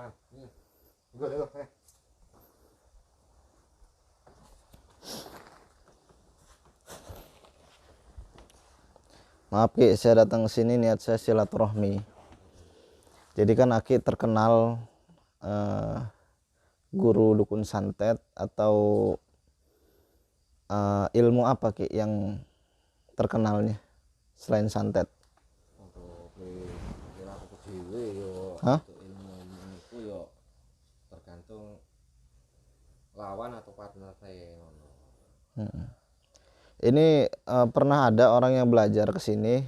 tangan. Gue. Maaf Ki, saya datang ke sini niat saya silaturahmi. Jadi kan Aki terkenal guru dukun santet atau ilmu apa Ki yang terkenalnya selain santet? Untuk kira aku dhewe yo untuk ilmu itu yo tergantung lawan atau partner saya ngono. Ini pernah ada orang yang belajar ke sini,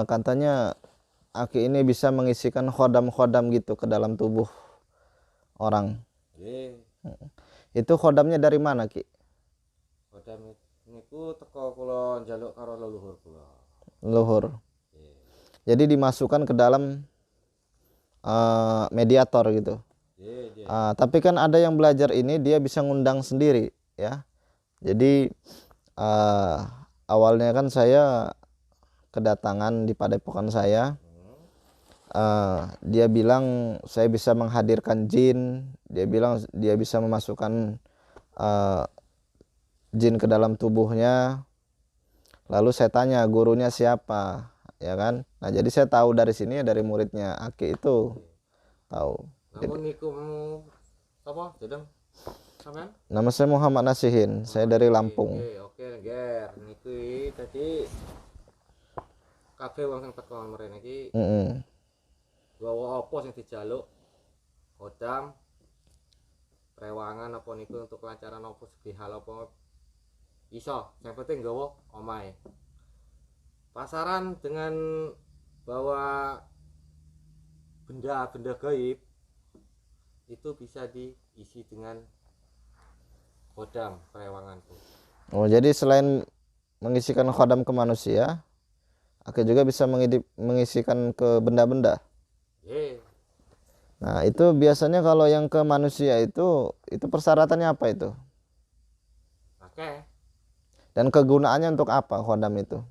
katanya Aki ini bisa mengisikan khodam-khodam gitu ke dalam tubuh orang. Itu khodamnya dari mana Ki? Khodam niku teko kula njaluk karo leluhur kula. Leluhur. Jadi dimasukkan ke dalam mediator gitu. Tapi kan ada yang belajar ini dia bisa ngundang sendiri ya. Jadi awalnya kan saya kedatangan di padepokan saya, dia bilang saya bisa menghadirkan jin, dia bilang dia bisa memasukkan jin ke dalam tubuhnya. Lalu saya tanya gurunya siapa, ya kan? Nah jadi saya tahu dari sini, dari muridnya Aki itu tahu. Namun niku apa jedeng sampean? Nama saya Muhammad Nasihin, saya dari Lampung. Oke, Ger. Niku tadi kabeh wong sing teko mrene iki gawa apa sing dijaluk? Khodam, prewangan apa niku untuk kelancaran apa segi hal apa iso, yang penting gawa omahe. Pasaran dengan bawa benda-benda gaib itu bisa diisi dengan khodam prewanganku. Oh jadi selain mengisikan khodam ke manusia, Aki juga bisa mengisikan ke benda-benda. Nah itu biasanya kalau yang ke manusia itu persyaratannya apa itu? Oke. Dan kegunaannya untuk apa khodam itu?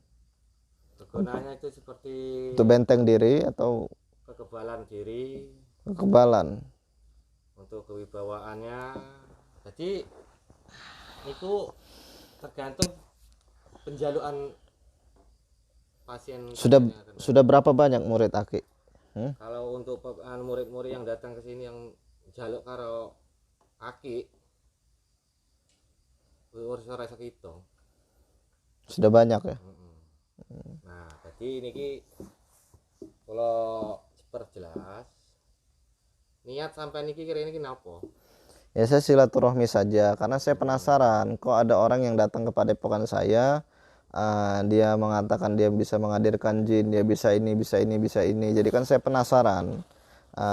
Kegunaannya itu seperti Untuk benteng diri atau kekebalan diri, kekebalan? untuk kewibawaannya. Jadi itu tergantung penjaluan pasien. Sudah berapa banyak murid Aki? Kalau untuk murid-murid yang datang ke sini yang jaluk karo Aki, ora iso hitung. Sudah banyak ya. Nah, jadi niki kalau perjelas niat sampai niki kira ini napa? Ya saya silaturahmi saja karena saya penasaran kok ada orang yang datang ke padepokan saya, dia mengatakan dia bisa menghadirkan jin, dia bisa ini, bisa ini, bisa ini. Jadi kan saya penasaran.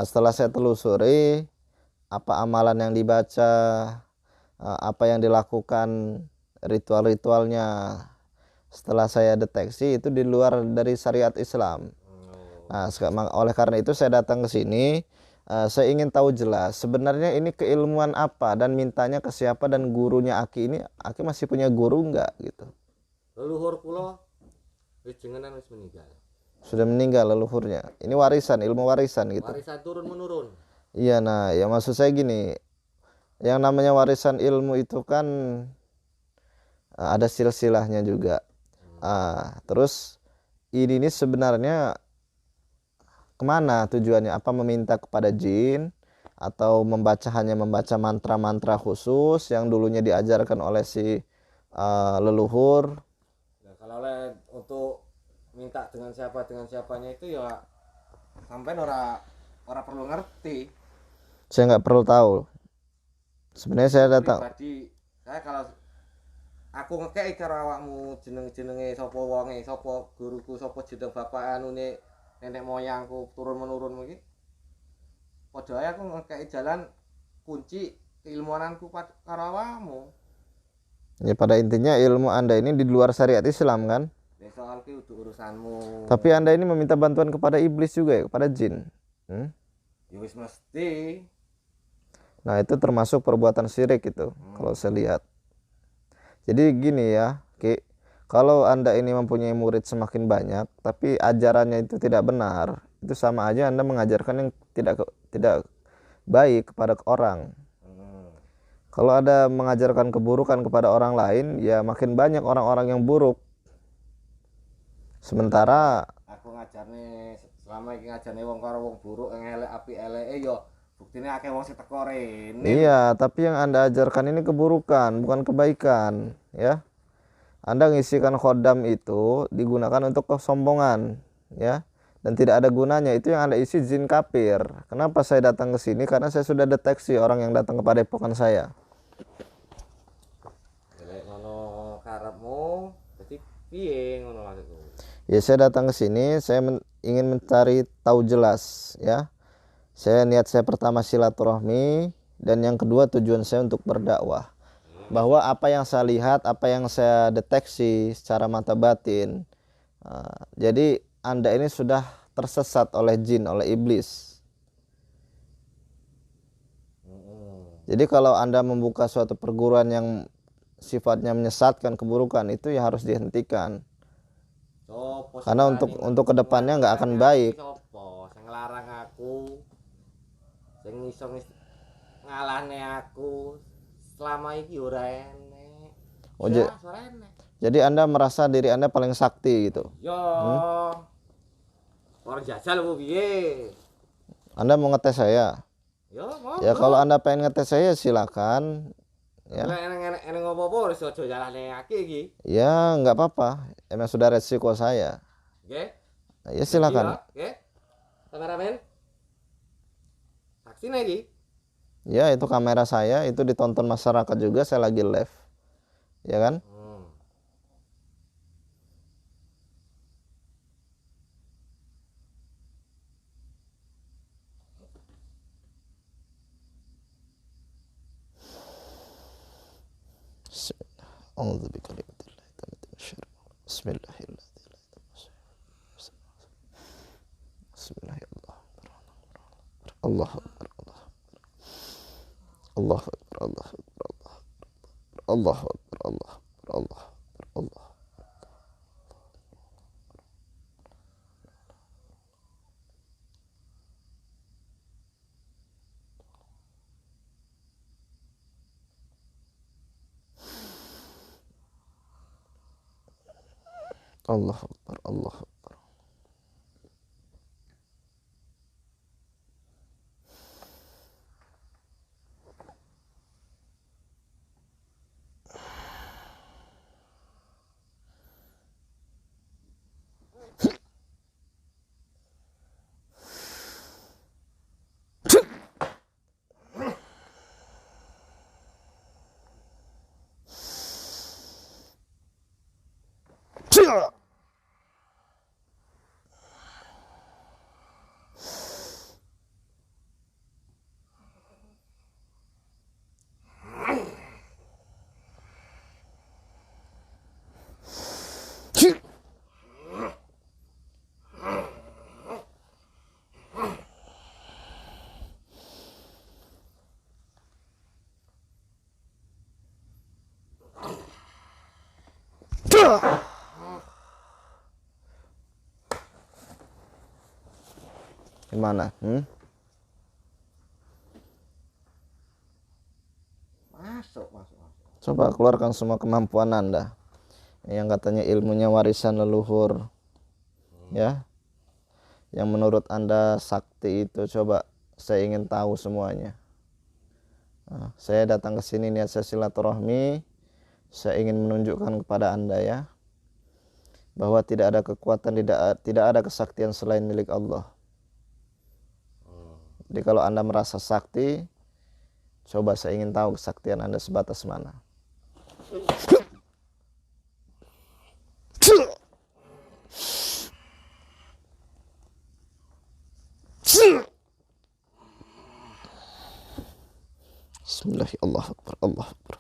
Setelah saya telusuri apa amalan yang dibaca, apa yang dilakukan, ritual-ritualnya, setelah saya deteksi itu di luar dari syariat Islam. Nah, oleh karena itu saya datang ke sini. Saya ingin tahu jelas sebenarnya ini keilmuan apa dan mintanya ke siapa, dan gurunya Aki ini, Aki masih punya guru enggak gitu. Leluhur kula wis jenengan wis meninggal. Sudah meninggal leluhurnya. Ini warisan, ilmu warisan gitu. Warisan turun menurun. Iya, nah ya maksud saya gini, yang namanya warisan ilmu itu kan ada silsilahnya juga. Terus ini sebenarnya kemana tujuannya? Apa meminta kepada jin atau hanya membaca mantra-mantra khusus yang dulunya diajarkan oleh si leluhur? Nah, kalau untuk minta dengan siapanya itu ya sampai ora perlu ngerti. Saya nggak perlu tahu. Sebenarnya saya datang. Pribadi, saya kalau aku ngekei karo awakmu jenenge sapa wonge, sapa guruku, sapa jeneng bapak anune nenek moyangku turun menurun iki. Padha ae aku ngekei jalan kunci keilmuananku karo awakmu. Ya pada intinya ilmu Anda ini di luar syariat Islam kan? Ya soal ki urusanmu. Tapi Anda ini meminta bantuan kepada iblis juga ya, kepada jin. Ya wis mesti. Nah itu termasuk perbuatan syirik itu kalau saya lihat. Jadi gini ya Ki, kalau Anda ini mempunyai murid semakin banyak tapi ajarannya itu tidak benar, itu sama aja Anda mengajarkan yang tidak baik kepada orang. Hmm. Kalau ada mengajarkan keburukan kepada orang lain, ya makin banyak orang-orang yang buruk. Sementara Aku ngajarne selama iki ngajarne wong karo wong buruk yang elek api eleke yo buktine akeh wong sing teko rene. iya, tapi yang Anda ajarkan ini keburukan, bukan kebaikan, ya. Anda ngisikan khodam itu digunakan untuk kesombongan, ya. Dan tidak ada gunanya. Itu yang Anda isi jin kafir. Kenapa saya datang ke sini? Karena saya sudah deteksi orang yang datang kepada padepokan saya. Elek ngono karepmu, dadi piye ngono maksudku? Ya, saya datang ke sini, saya ingin mencari tahu jelas, ya. Niat saya pertama silaturahmi, dan yang kedua tujuan saya untuk berdakwah. Bahwa apa yang saya lihat, apa yang saya deteksi secara mata batin, jadi Anda ini sudah tersesat oleh jin, oleh iblis. Jadi kalau Anda membuka suatu perguruan yang sifatnya menyesatkan, keburukan, itu ya harus dihentikan. Karena untuk kedepannya nggak akan baik. Sopo sing nglarang aku, sing iso ngalahne aku selama iki ora enek. Oh, jadi Anda merasa diri Anda paling sakti gitu. Yo. Orang jajal apa piye? Anda mau ngetes saya? Yo, mau. Ya kalau Anda pengen ngetes saya silakan. Ya. Lah enek ngopo-opo wis aja jalane aki iki. Ya nggak apa-apa. Emang sudah resiko saya. Nggih. Ya silakan. Nggih. Kameramen. Saksi iki. Ya itu kamera saya, itu ditonton masyarakat juga, saya lagi live. Ya kan? Bismillahirrahmanirrahim. Allahu Akbar. Allahu Akbar. Allahu Akbar. Allahu Akbar. Allahu Akbar. Allahu Akbar. Allahu Akbar. Allahu Akbar. Gimana? Masuk. Coba keluarkan semua kemampuan Anda. Yang katanya ilmunya warisan leluhur. Ya. Yang menurut Anda sakti itu, coba saya ingin tahu semuanya. Saya datang ke sini niat saya silaturahmi. Saya ingin menunjukkan kepada Anda ya, bahwa tidak ada kekuatan, tidak ada kesaktian selain milik Allah. Jadi kalau Anda merasa sakti, coba saya ingin tahu kesaktian Anda sebatas mana. Bismillahirrahmanirrahim. Allahu Akbar. Allahu Akbar.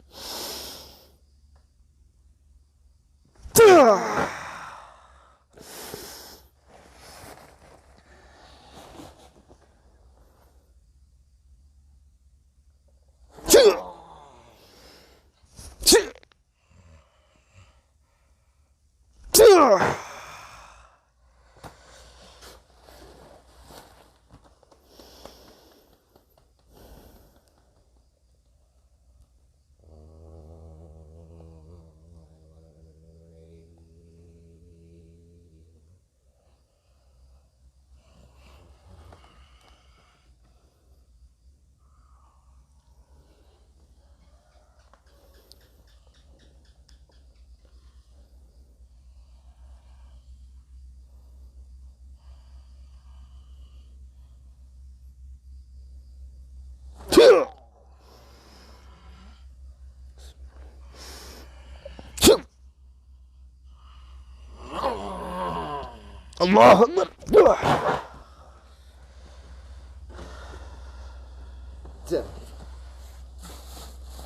Allahu Akbar.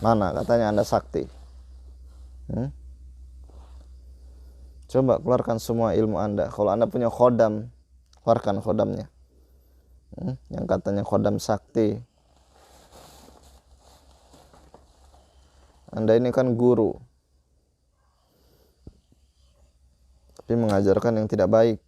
Mana katanya Anda sakti? Coba keluarkan semua ilmu Anda. Kalau Anda punya khodam, keluarkan khodamnya. Yang katanya khodam sakti. Anda ini kan guru, tapi mengajarkan yang tidak baik.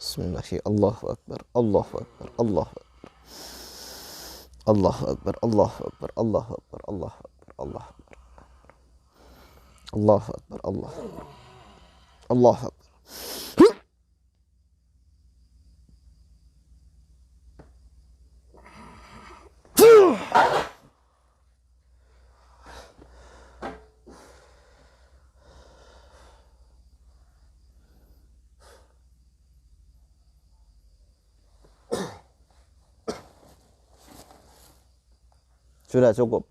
Bismillahirrahmanirrahim. Allahu Akbar. Allahu Akbar. Allahu Akbar. Allahu Akbar. Allahu Akbar. Allahu Akbar. Allahu Akbar. Allahu Akbar. Allahu Akbar. Allah. Allahu Akbar. Sudah cukup.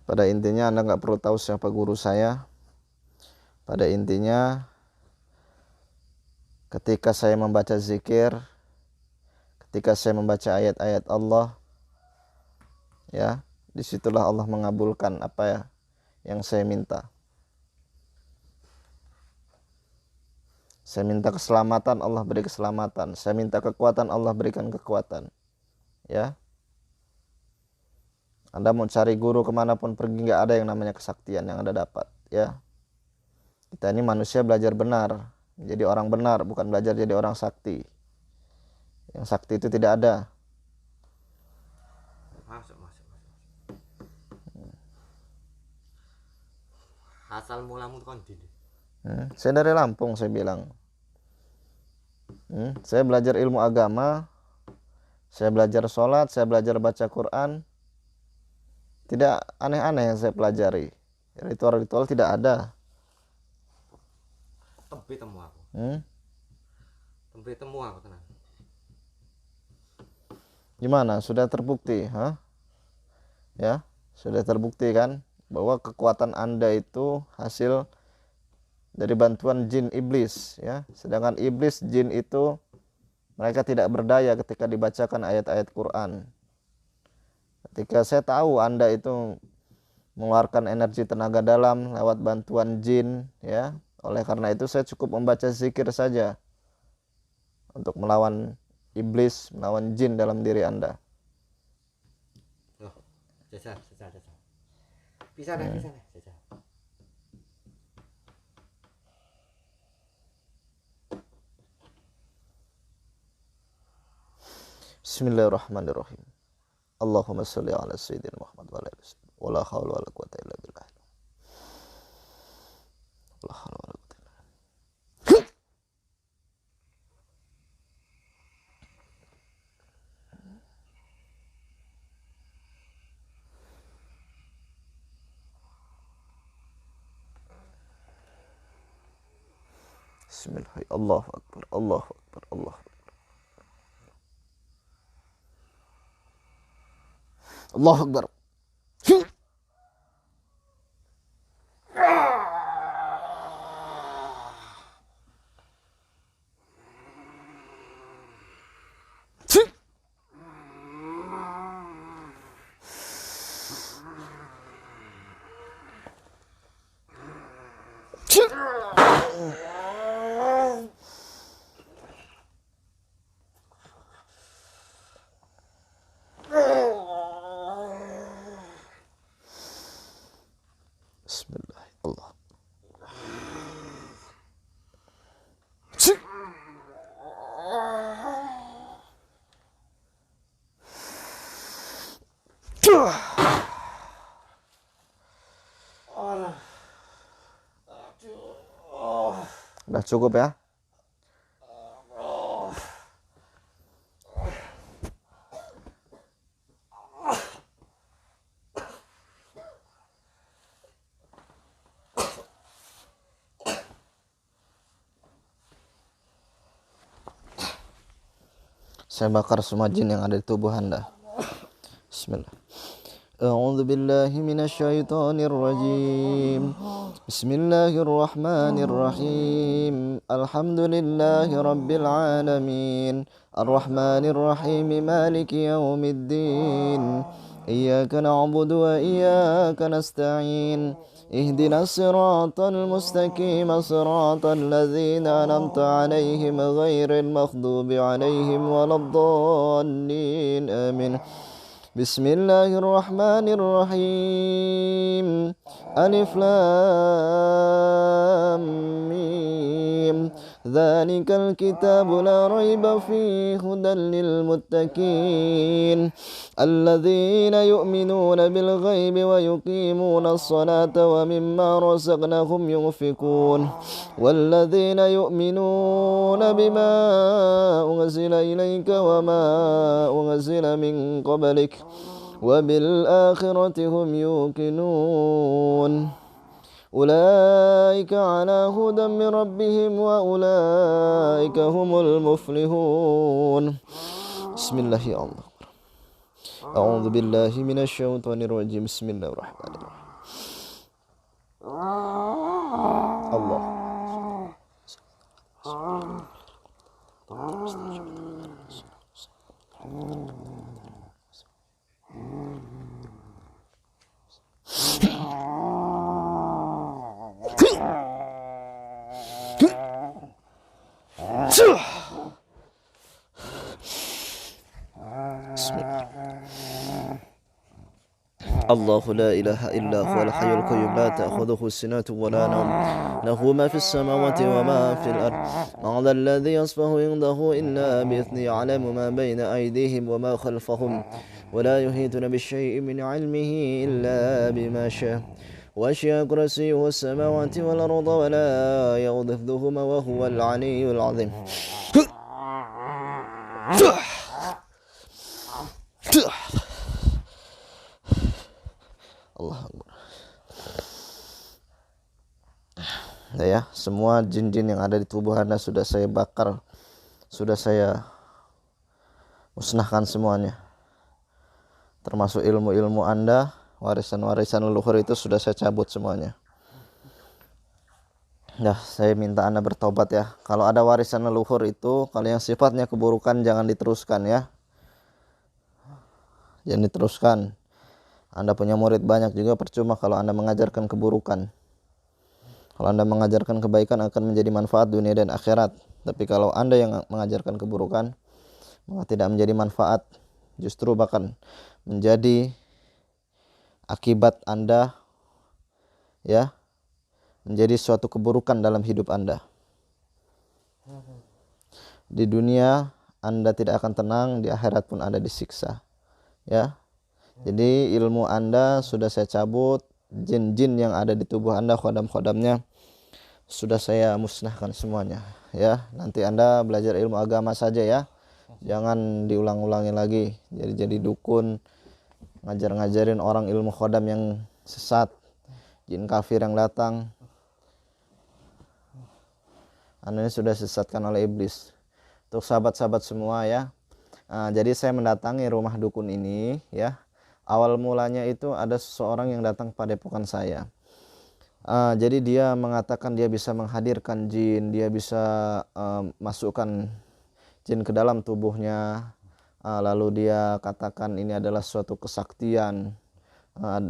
Pada intinya Anda nggak perlu tahu siapa guru saya. Pada intinya ketika saya membaca zikir, ketika saya membaca ayat-ayat Allah, ya, disitulah Allah mengabulkan apa ya yang saya minta. Saya minta keselamatan, Allah beri keselamatan. Saya minta kekuatan, Allah berikan kekuatan. Ya, Anda mau cari guru kemanapun pergi, nggak ada yang namanya kesaktian yang Anda dapat. Ya, kita ini manusia belajar benar, jadi orang benar, bukan belajar jadi orang sakti. Yang sakti itu tidak ada. Masuk. Asal mulamu kon di. Saya dari Lampung, saya bilang. Saya belajar ilmu agama, saya belajar sholat, saya belajar baca Quran. Tidak aneh-aneh yang saya pelajari. Ritual-ritual tidak ada. Tempe temu aku. Tempe temu aku tenang. Gimana? Sudah terbukti, Ya, sudah terbukti kan bahwa kekuatan Anda itu hasil dari bantuan jin iblis, ya. Sedangkan iblis jin itu mereka tidak berdaya ketika dibacakan ayat-ayat Quran. Ketika saya tahu Anda itu mengeluarkan energi tenaga dalam lewat bantuan jin, ya. Oleh karena itu saya cukup membaca zikir saja untuk melawan iblis, melawan jin dalam diri Anda. Loh, jajal. Bisa deh, jajal. Bismillahirrahmanirrahim. Allahumma sholli ala sayyidina Muhammad wa ala alihi wasallam. Wala haula wala quwwata illa billah. Wala haula wala quwwata illa billah. Bismillahirrahmanirrahim. Allahu Akbar. Allahu Akbar. Allahu Akbar. Allahu Akbar. Bismillah. Allah. Aduh. Udah cukup ya. Saya bakar semua jin yang ada di tubuh Anda. Bismillah. A'udzu billahi minasyaitonir rajim. Bismillahirrahmanirrahim. Alhamdulillahi rabbil alamin. Arrahmanir rahim. Maliki yaumiddin. Iyyaka na'budu wa iyyaka nasta'in. اهدنا الصراط المستقيم صراط الذين أنعمت عليهم غير المغضوب عليهم ولا الضالين آمين بسم الله الرحمن الرحيم ألف لام ميم ذلك الكتاب لا ريب فيه هدى للمتقين الذين يؤمنون بالغيب ويقيمون الصلاة ومما رزقناهم ينفقون والذين يؤمنون بما أنزل إليك وما أنزل من قبلك وبالآخرة هم يوقنون أولئك على هدى من ربهم وأولئك هم المفلحون بسم الله يا الله أعوذ بالله من الشيطان الرجيم بسم الله الرحمن الرحيم الله الله لا إله إلا هو الحي القيوم لا تأخذه سنة ولا نوم له ما في السماوات وما في الأرض من ذا الذي يصفه عنده إلا بإذنه يعلم ما بين أيديهم وما خلفهم ولا يحيطون بشيء من علمه إلا بما شاء وسع كرسيه السماوات والأرض ولا يؤوده حفظهما وهو العلي العظيم Allah Akbar. Ya, semua jin-jin yang ada di tubuh Anda sudah saya bakar, sudah saya musnahkan semuanya. Termasuk ilmu-ilmu Anda, warisan-warisan leluhur itu sudah saya cabut semuanya. Ya, saya minta Anda bertobat ya. Kalau ada warisan leluhur itu, kalau yang sifatnya keburukan jangan diteruskan ya. Jangan diteruskan. Anda punya murid banyak juga percuma kalau Anda mengajarkan keburukan. Kalau Anda mengajarkan kebaikan akan menjadi manfaat dunia dan akhirat. Tapi kalau Anda yang mengajarkan keburukan, maka tidak menjadi manfaat, justru bahkan menjadi akibat Anda ya, menjadi suatu keburukan dalam hidup Anda. Di dunia Anda tidak akan tenang, di akhirat pun Anda disiksa. Ya. Jadi ilmu Anda sudah saya cabut, jin-jin yang ada di tubuh Anda, khodam-khodamnya sudah saya musnahkan semuanya ya. Nanti Anda belajar ilmu agama saja ya. Jangan diulang-ulangi lagi. Jadi dukun, ngajar-ngajarin orang ilmu khodam yang sesat, jin kafir yang datang. Anda ini sudah disesatkan oleh iblis. Untuk sahabat-sahabat semua ya. Jadi saya mendatangi rumah dukun ini ya. Awal mulanya itu ada seseorang yang datang pada padepokan saya. Jadi dia mengatakan dia bisa menghadirkan jin, dia bisa masukkan jin ke dalam tubuhnya. Lalu dia katakan ini adalah suatu kesaktian.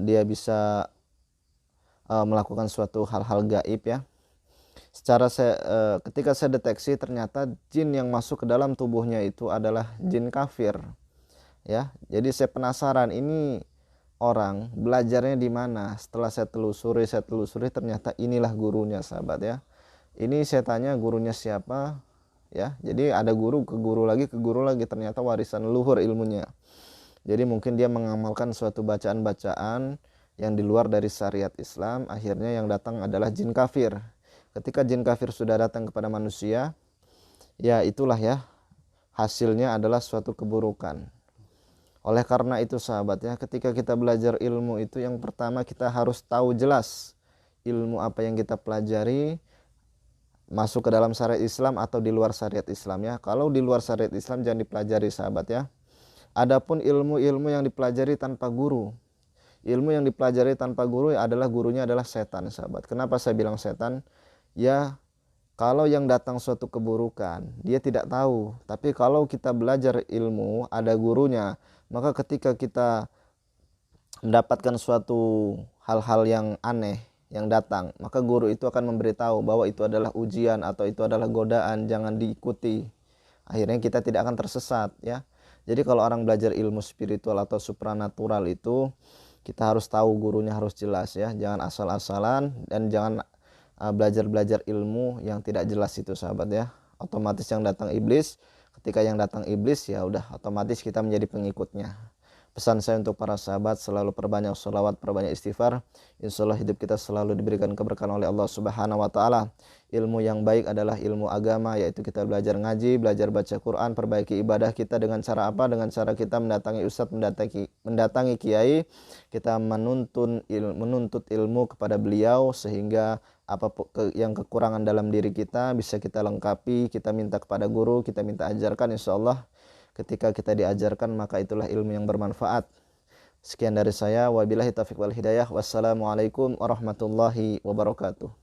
Dia bisa melakukan suatu hal-hal gaib ya. Ketika saya deteksi ternyata jin yang masuk ke dalam tubuhnya itu adalah jin kafir. Ya, jadi saya penasaran ini orang belajarnya di mana. Setelah saya telusuri ternyata inilah gurunya sahabat ya. Ini saya tanya gurunya siapa ya. Jadi ada guru ke guru lagi ternyata warisan leluhur ilmunya. Jadi mungkin dia mengamalkan suatu bacaan-bacaan yang di luar dari syariat Islam, akhirnya yang datang adalah jin kafir. Ketika jin kafir sudah datang kepada manusia, ya itulah ya, hasilnya adalah suatu keburukan. Oleh karena itu sahabat ya, ketika kita belajar ilmu itu yang pertama kita harus tahu jelas ilmu apa yang kita pelajari masuk ke dalam syariat Islam atau di luar syariat Islam ya. Kalau di luar syariat Islam jangan dipelajari sahabat ya. Adapun ilmu-ilmu yang dipelajari tanpa guru, ilmu yang dipelajari tanpa guru adalah gurunya adalah setan sahabat. Kenapa saya bilang setan? Ya, kalau yang datang suatu keburukan dia tidak tahu. Tapi kalau kita belajar ilmu ada gurunya, maka ketika kita mendapatkan suatu hal-hal yang aneh yang datang, maka guru itu akan memberitahu bahwa itu adalah ujian atau itu adalah godaan, jangan diikuti. Akhirnya kita tidak akan tersesat ya. Jadi kalau orang belajar ilmu spiritual atau supranatural itu kita harus tahu gurunya harus jelas ya, jangan asal-asalan dan jangan belajar-belajar ilmu yang tidak jelas itu sahabat ya. Otomatis yang datang iblis, ketika yang datang iblis ya udah otomatis kita menjadi pengikutnya. Pesan saya untuk para sahabat, selalu perbanyak sholawat, perbanyak istighfar. Insya Allah hidup kita selalu diberikan keberkahan oleh Allah Subhanahu wa Ta'ala. Ilmu yang baik adalah ilmu agama, yaitu kita belajar ngaji, belajar baca Quran, perbaiki ibadah kita dengan cara apa? Dengan cara kita mendatangi ustadz, mendatangi kiai, kita menuntut ilmu kepada beliau, sehingga apa yang kekurangan dalam diri kita bisa kita lengkapi, kita minta kepada guru, kita minta ajarkan. Insya Allah ketika kita diajarkan maka itulah ilmu yang bermanfaat. Sekian dari saya, wabillahi taufiq wal hidayah. Wassalamualaikum warahmatullahi wabarakatuh.